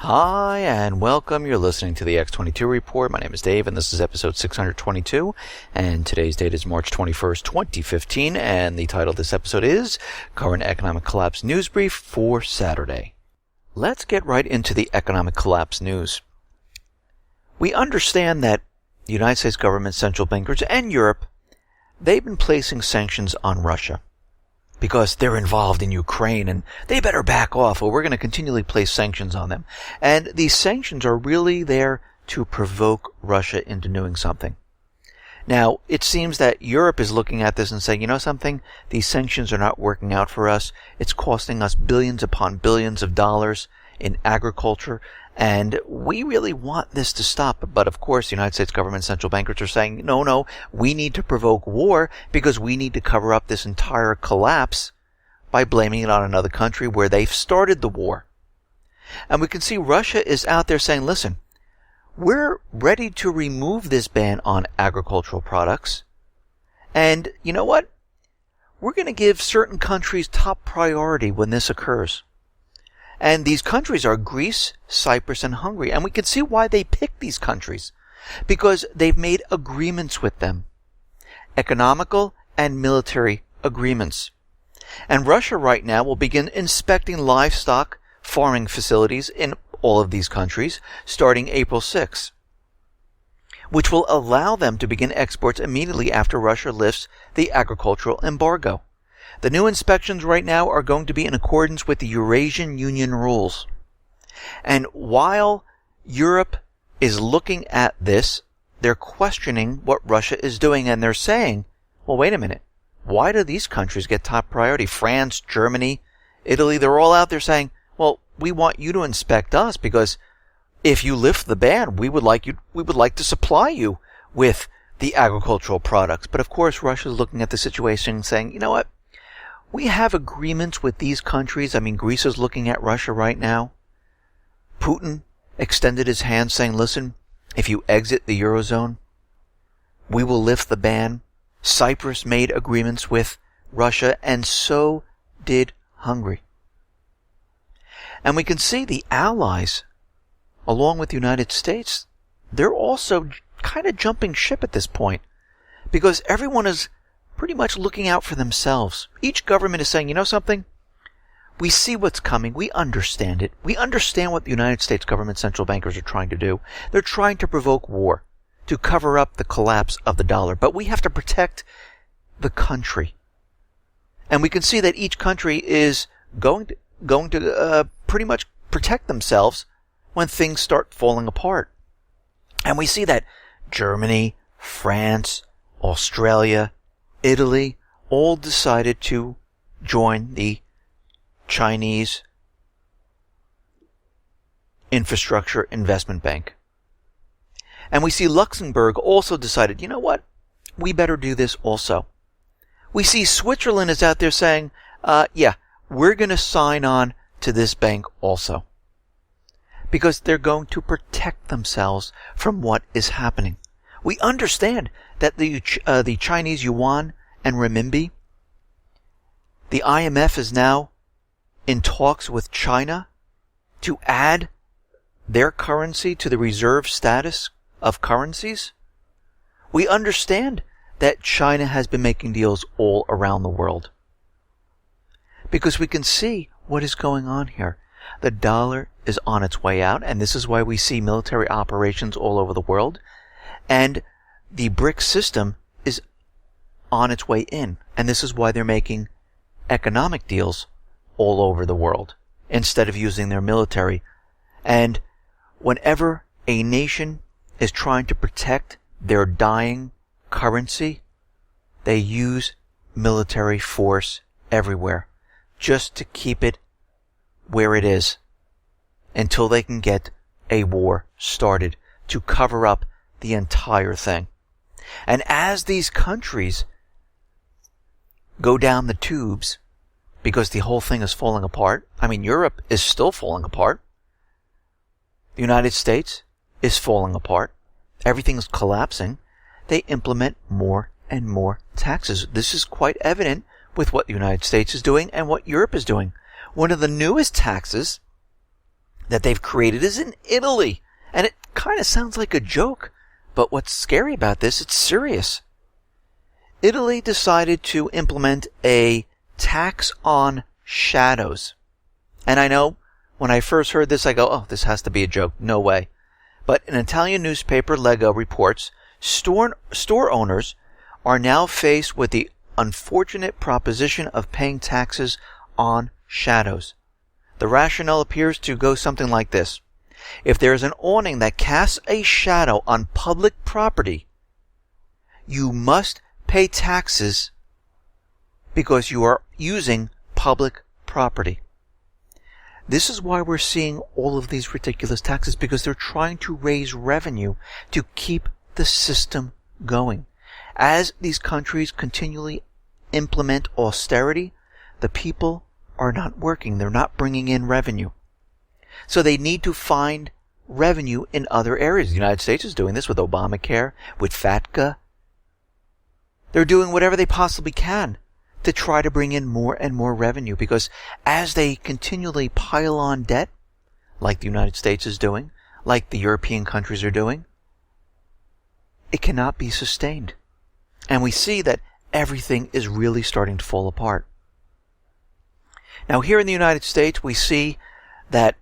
Hi, and welcome. You're listening to the X22 Report. My name is Dave, and this is episode 622, and today's date is March 21st, 2015, and the title of this episode is Current Economic Collapse News Brief for Saturday. Let's get right into the economic collapse news. We understand that the United States government, central bankers, and Europe, they've been placing sanctions on Russia because they're involved in Ukraine and they better back off or we're going to continually place sanctions on them. And these sanctions are really there to provoke Russia into doing something. Now, it seems that Europe is looking at this and saying, you know something? These sanctions are not working out for us. It's costing us billions upon billions of dollars in agriculture, and we really want this to stop. But of course, the United States government central bankers are saying, no, we need to provoke war because we need to cover up this entire collapse by blaming it on another country where they've started the war. And we can see Russia is out there saying, listen, we're ready to remove this ban on agricultural products. And you know what? We're going to give certain countries top priority when this occurs. And these countries are Greece, Cyprus, and Hungary. And we can see why they picked these countries. Because they've made agreements with them. Economical and military agreements. And Russia right now will begin inspecting livestock farming facilities in all of these countries starting April 6th. Which will allow them to begin exports immediately after Russia lifts the agricultural embargo. The new inspections right now are going to be in accordance with the Eurasian Union rules. And while Europe is looking at this, they're questioning what Russia is doing, and they're saying, well, wait a minute. Why do these countries get top priority? France, Germany, Italy, they're all out there saying, well, we want you to inspect us because if you lift the ban, we would like to supply you with the agricultural products. But of course, Russia is looking at the situation and saying, you know what? We have agreements with these countries. I mean, Greece is looking at Russia right now. Putin extended his hand saying, listen, if you exit the Eurozone, we will lift the ban. Cyprus made agreements with Russia, and so did Hungary. And we can see the allies, along with the United States, they're also kind of jumping ship at this point because everyone is pretty much looking out for themselves. Each government is saying, you know something? We see what's coming. We understand it. We understand what the United States government central bankers are trying to do. They're trying to provoke war, to cover up the collapse of the dollar. But we have to protect the country. And we can see that each country is going to pretty much protect themselves when things start falling apart. And we see that Germany, France, Australia, Italy all decided to join the Chinese Infrastructure Investment Bank. And we see Luxembourg also decided, you know what? We better do this also. We see Switzerland is out there saying, we're going to sign on to this bank also. Because they're going to protect themselves from what is happening. We understand that the Chinese yuan and renminbi, the IMF is now in talks with China to add their currency to the reserve status of currencies. We understand that China has been making deals all around the world. Because we can see what is going on here. The dollar is on its way out, and this is why we see military operations all over the world. And the BRICS system is on its way in, and this is why they're making economic deals all over the world instead of using their military. And whenever a nation is trying to protect their dying currency, they use military force everywhere just to keep it where it is until they can get a war started to cover up the entire thing. And as these countries go down the tubes, because the whole thing is falling apart, I mean, Europe is still falling apart. The United States is falling apart. Everything is collapsing. They implement more and more taxes. This is quite evident with what the United States is doing and what Europe is doing. One of the newest taxes that they've created is in Italy. And it kind of sounds like a joke, but what's scary about this, it's serious. Italy decided to implement a tax on shadows. And I know when I first heard this, I go, oh, this has to be a joke. No way. But an Italian newspaper, Lego, reports store owners are now faced with the unfortunate proposition of paying taxes on shadows. The rationale appears to go something like this. If there is an awning that casts a shadow on public property, you must pay taxes because you are using public property. This is why we're seeing all of these ridiculous taxes, because they're trying to raise revenue to keep the system going. As these countries continually implement austerity, the people are not working. They're not bringing in revenue. So they need to find revenue in other areas. The United States is doing this with Obamacare, with FATCA. They're doing whatever they possibly can to try to bring in more and more revenue, because as they continually pile on debt, like the United States is doing, like the European countries are doing, it cannot be sustained. And we see that everything is really starting to fall apart. Now here in the United States, we see that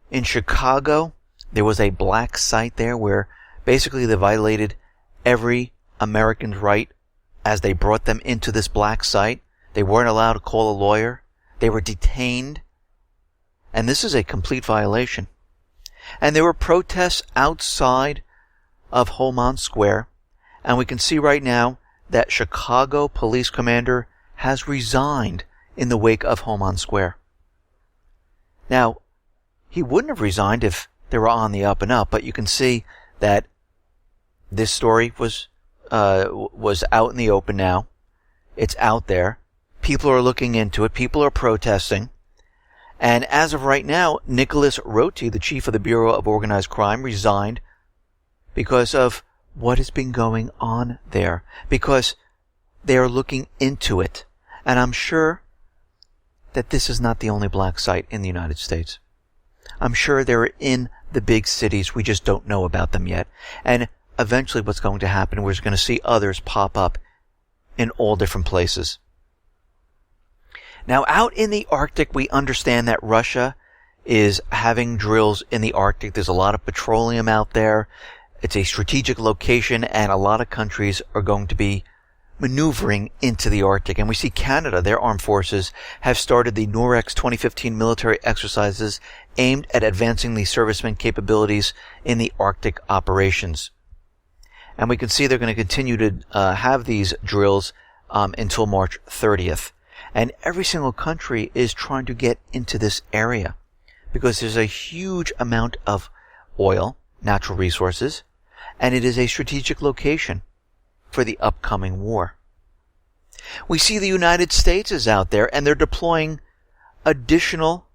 in Chicago, there was a black site there where basically they violated every American's right as they brought them into this black site. They weren't allowed to call a lawyer. They were detained. And this is a complete violation. And there were protests outside of Homan Square. And we can see right now that Chicago police commander has resigned in the wake of Homan Square. Now, he wouldn't have resigned if they were on the up and up, but you can see that this story was out in the open now. It's out there. People are looking into it. People are protesting. And as of right now, Nicholas Roti, the chief of the Bureau of Organized Crime, resigned because of what has been going on there, because they are looking into it. And I'm sure that this is not the only black site in the United States. I'm sure they're in the big cities. We just don't know about them yet. And eventually what's going to happen, we're going to see others pop up in all different places. Now, out in the Arctic, we understand that Russia is having drills in the Arctic. There's a lot of petroleum out there. It's a strategic location, and a lot of countries are going to be maneuvering into the Arctic. And we see Canada, their armed forces, have started the NOREX 2015 military exercises aimed at advancing the servicemen capabilities in the Arctic operations. And we can see they're going to continue to have these drills until March 30th. And every single country is trying to get into this area because there's a huge amount of oil, natural resources, and it is a strategic location for the upcoming war. We see the United States is out there, and they're deploying additional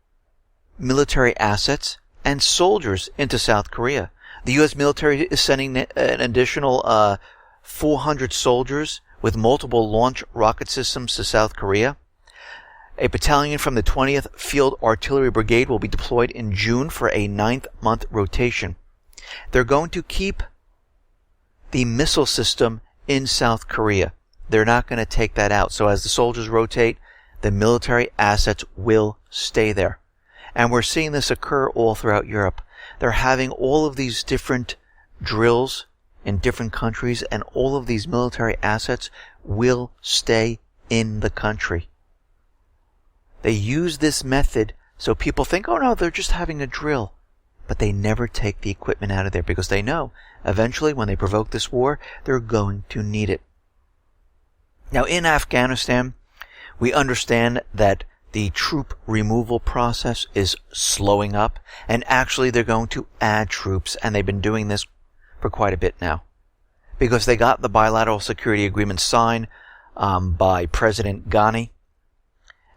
military assets and soldiers into South Korea. The U.S. military is sending an additional 400 soldiers with multiple launch rocket systems to South Korea. A battalion from the 20th Field Artillery Brigade will be deployed in June for a 9-month rotation. They're going to keep the missile system in South Korea. They're not going to take that out. So as the soldiers rotate, the military assets will stay there. And we're seeing this occur all throughout Europe. They're having all of these different drills in different countries, and all of these military assets will stay in the country. They use this method so people think, oh no, they're just having a drill. But they never take the equipment out of there because they know eventually when they provoke this war, they're going to need it. Now in Afghanistan, we understand that the troop removal process is slowing up, and actually they're going to add troops, and they've been doing this for quite a bit now because they got the bilateral security agreement signed by President Ghani.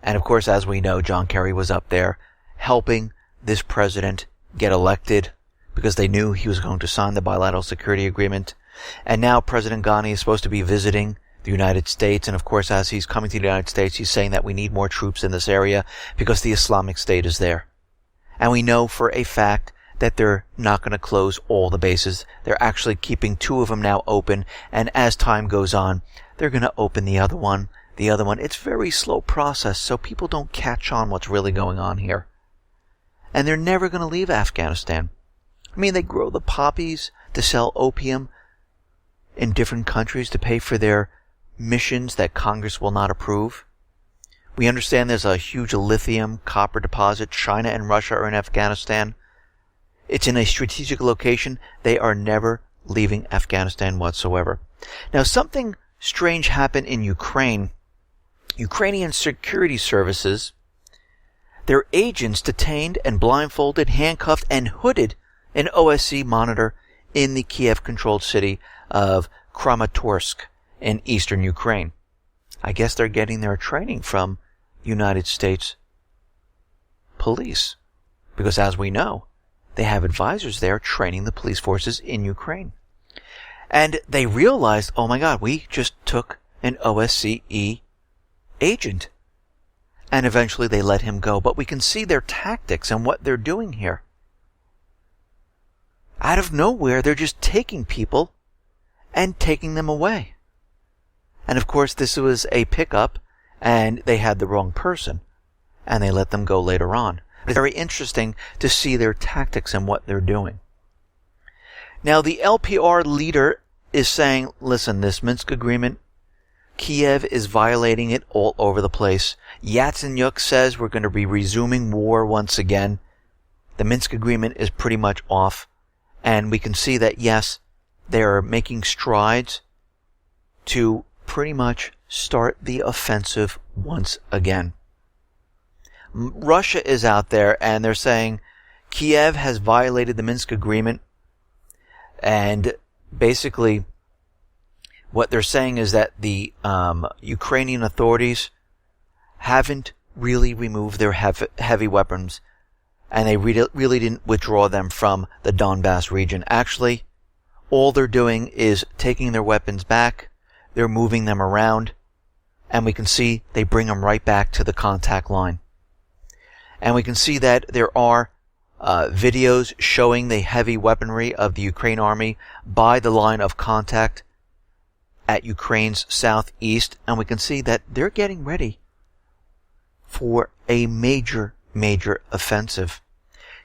And of course, as we know, John Kerry was up there helping this president get elected because they knew he was going to sign the bilateral security agreement. And now President Ghani is supposed to be visiting the United States. And of course, as he's coming to the United States, he's saying that we need more troops in this area because the Islamic State is there. And we know for a fact that they're not going to close all the bases. They're actually keeping 2 of them now open. And as time goes on, they're going to open the other one. It's a very slow process, so people don't catch on what's really going on here. And they're never going to leave Afghanistan. I mean, they grow the poppies to sell opium in different countries to pay for their missions that Congress will not approve. We understand there's a huge lithium copper deposit. China and Russia are in Afghanistan. It's in a strategic location. They are never leaving Afghanistan whatsoever. Now, something strange happened in Ukraine. Ukrainian security services, their agents detained and blindfolded, handcuffed, and hooded an OSC monitor in the Kiev-controlled city of Kramatorsk in eastern Ukraine. I guess they're getting their training from United States police, because as we know, they have advisors there training the police forces in Ukraine. And they realized, oh my God, we just took an OSCE agent. And eventually they let him go. But we can see their tactics and what they're doing here. Out of nowhere, they're just taking people and taking them away. And of course, this was a pickup, and they had the wrong person, and they let them go later on. It's very interesting to see their tactics and what they're doing. Now, the LPR leader is saying, listen, this Minsk agreement, Kiev is violating it all over the place. Yatsenyuk says we're going to be resuming war once again. The Minsk agreement is pretty much off. And we can see that, yes, they are making strides to pretty much start the offensive once again. Russia is out there and they're saying Kiev has violated the Minsk agreement. And basically, what they're saying is that the Ukrainian authorities haven't really removed their heavy weapons, and they really didn't withdraw them from the Donbass region. Actually, all they're doing is taking their weapons back, they're moving them around, and we can see they bring them right back to the contact line. And we can see that there are videos showing the heavy weaponry of the Ukraine army by the line of contact at Ukraine's southeast, and we can see that they're getting ready for a major offensive.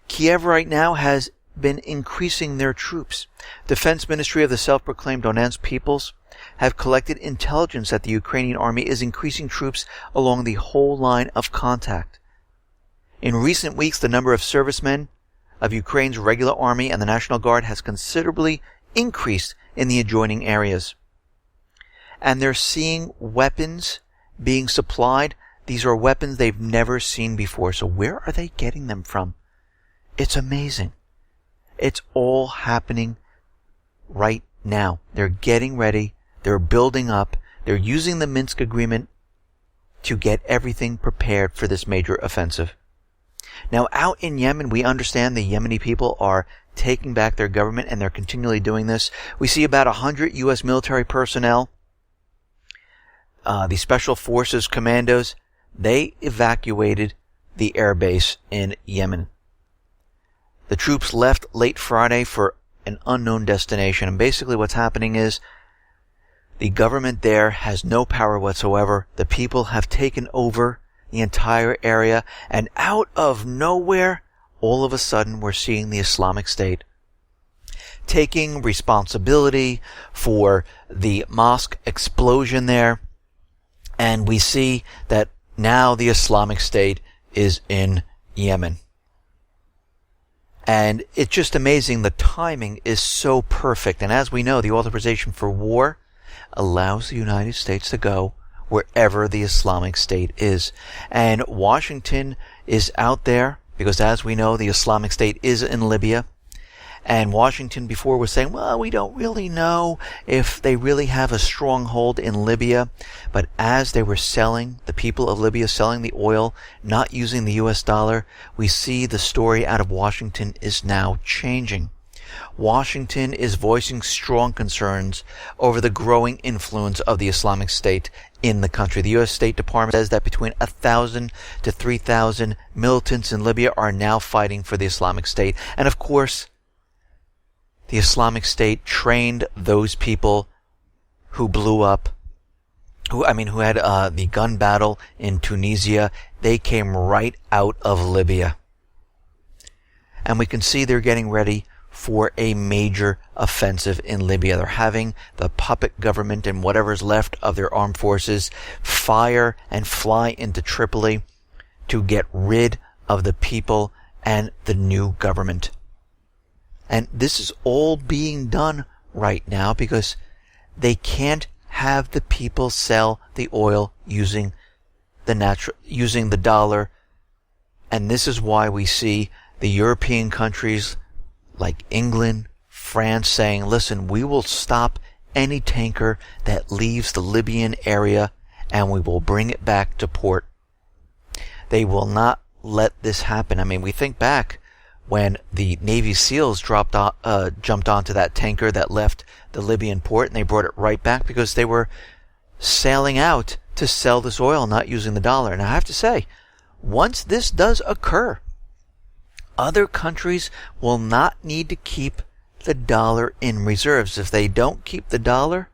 Kiev right now has been increasing their troops. Defense Ministry of the self-proclaimed Donetsk peoples have collected intelligence that the Ukrainian army is increasing troops along the whole line of contact. In recent weeks, the number of servicemen of Ukraine's regular army and the National Guard has considerably increased in the adjoining areas. And they're seeing weapons being supplied. These are weapons they've never seen before. So where are they getting them from? It's amazing. It's all happening right now. They're getting ready. They're building up. They're using the Minsk agreement to get everything prepared for this major offensive. Now, out in Yemen, we understand the Yemeni people are taking back their government, and they're continually doing this. We see about 100 U.S. military personnel. The Special Forces commandos, they evacuated the airbase in Yemen. The troops left late Friday for an unknown destination, and basically what's happening is the government there has no power whatsoever. The people have taken over the entire area, and out of nowhere, all of a sudden, we're seeing the Islamic State taking responsibility for the mosque explosion there. And we see that now the Islamic State is in Yemen. And it's just amazing. The timing is so perfect. And as we know, the authorization for war allows the United States to go wherever the Islamic State is. And Washington is out there because, as we know, the Islamic State is in Libya. And Washington before was saying, well, we don't really know if they really have a stronghold in Libya. But as they were selling, the people of Libya selling the oil, not using the US dollar, we see the story out of Washington is now changing. Washington is voicing strong concerns over the growing influence of the Islamic State in the country. The U.S. State Department says that between 1,000 to 3,000 militants in Libya are now fighting for the Islamic State. And of course, the Islamic State trained those people who blew up, who had the gun battle in Tunisia. They came right out of Libya. And we can see they're getting ready for a major offensive in Libya. They're having the puppet government and whatever's left of their armed forces fire and fly into Tripoli to get rid of the people and the new government. And this is all being done right now because they can't have the people sell the oil using the dollar. And this is why we see the European countries like England, France saying, listen, we will stop any tanker that leaves the Libyan area and we will bring it back to port. They will not let this happen. I mean, we think back when the Navy SEALs jumped onto that tanker that left the Libyan port, and they brought it right back because they were sailing out to sell this oil, not using the dollar. And I have to say, once this does occur, other countries will not need to keep the dollar in reserves. If they don't keep the dollar,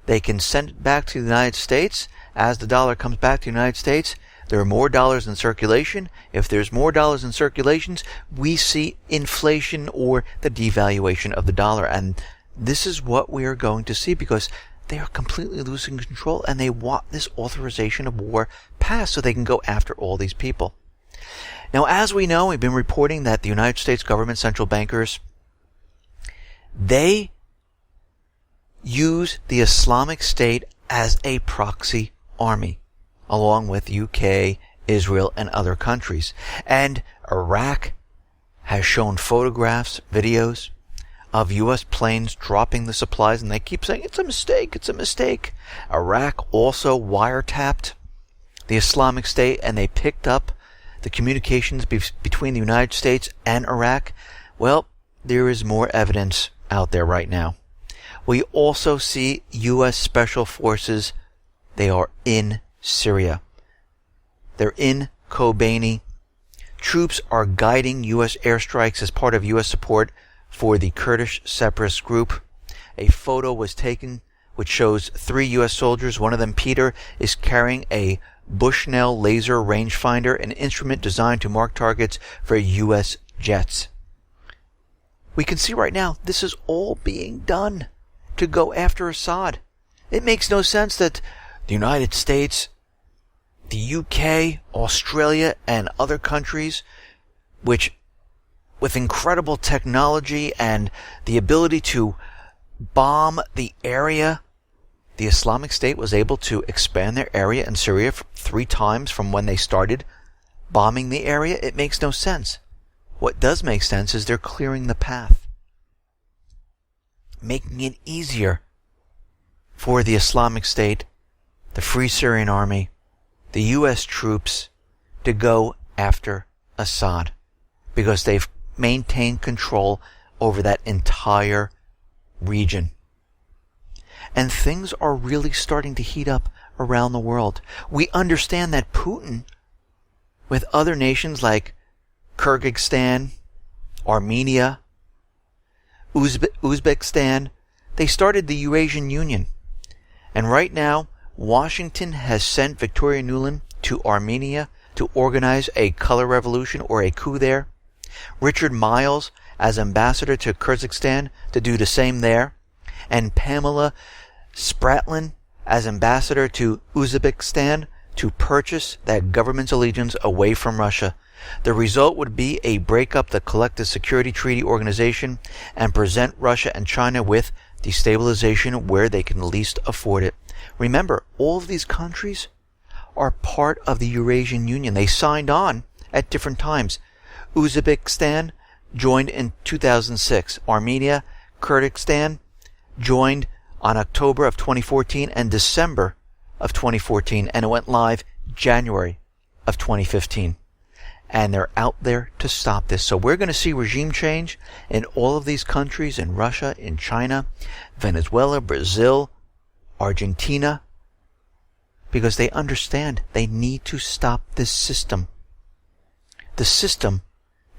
they can send it back to the United States. As the dollar comes back to the United States, there are more dollars in circulation. If there's more dollars in circulations, we see inflation or the devaluation of the dollar. And this is what we are going to see because they are completely losing control and they want this authorization of war passed so they can go after all these people. Now, as we know, we've been reporting that the United States government central bankers, they use the Islamic State as a proxy army, along with UK, Israel, and other countries. And Iraq has shown photographs, videos of U.S. planes dropping the supplies, and they keep saying, it's a mistake, it's a mistake. Iraq also wiretapped the Islamic State, and they picked up the communications between the United States and Iraq. Well, there is more evidence out there right now. We also see U.S. Special Forces. They are in Syria. They're in Kobani. Troops are guiding U.S. airstrikes as part of U.S. support for the Kurdish separatist group. A photo was taken which shows 3 U.S. soldiers. One of them, Peter, is carrying a Bushnell laser rangefinder, an instrument designed to mark targets for U.S. jets. We can see right now this is all being done to go after Assad. It makes no sense that the United States, the UK, Australia, and other countries, which with incredible technology and the ability to bomb the area, the Islamic State was able to expand their area in Syria 3 times from when they started bombing the area. It makes no sense. What does make sense is they're clearing the path, making it easier for the Islamic State, the Free Syrian Army, the U.S. troops to go after Assad because they've maintained control over that entire region. And things are really starting to heat up around the world. We understand that Putin, with other nations like Kyrgyzstan, Armenia, Uzbekistan, they started the Eurasian Union. And right now, Washington has sent Victoria Nuland to Armenia to organize a color revolution or a coup there. Richard Miles as ambassador to Kyrgyzstan to do the same there. And Pamela Spratlin as ambassador to Uzbekistan to purchase that government's allegiance away from Russia. The result would be a breakup the Collective Security Treaty Organization and present Russia and China with destabilization where they can least afford it. Remember, all of these countries are part of the Eurasian Union. They signed on at different times. Uzbekistan joined in 2006. Armenia, Kyrgyzstan joined on October of 2014 and December of 2014, and it went live January of 2015. and they're out there to stop this. So we're going to see regime change in all of these countries, in Russia, in China, Venezuela, Brazil, Argentina, because they understand they need to stop this system. The system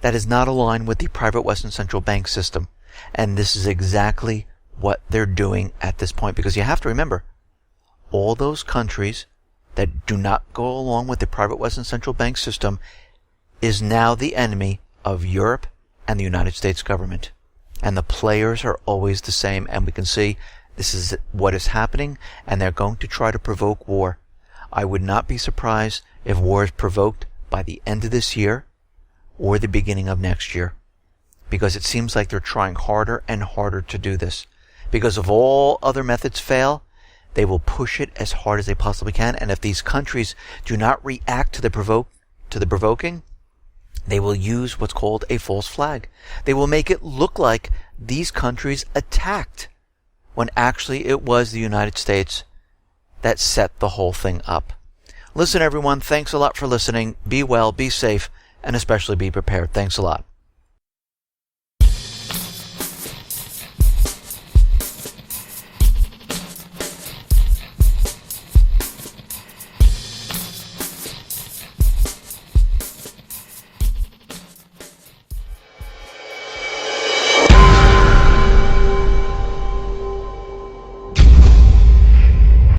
that is not aligned with the private Western central bank system. And this is exactly what they're doing at this point, because you have to remember, all those countries that do not go along with the private Western central bank system is now the enemy of Europe and the United States government. And the players are always the same, and we can see this is what is happening, and they're going to try to provoke war. I would not be surprised if war is provoked by the end of this year or the beginning of next year, because it seems like they're trying harder and harder to do this. Because if all other methods fail, they will push it as hard as they possibly can, and if these countries do not react to the provoking, they will use what's called a false flag. They will make it look like these countries attacked, when actually it was the United States that set the whole thing up. Listen, everyone, thanks a lot for listening. Be well, be safe, and especially be prepared. Thanks a lot.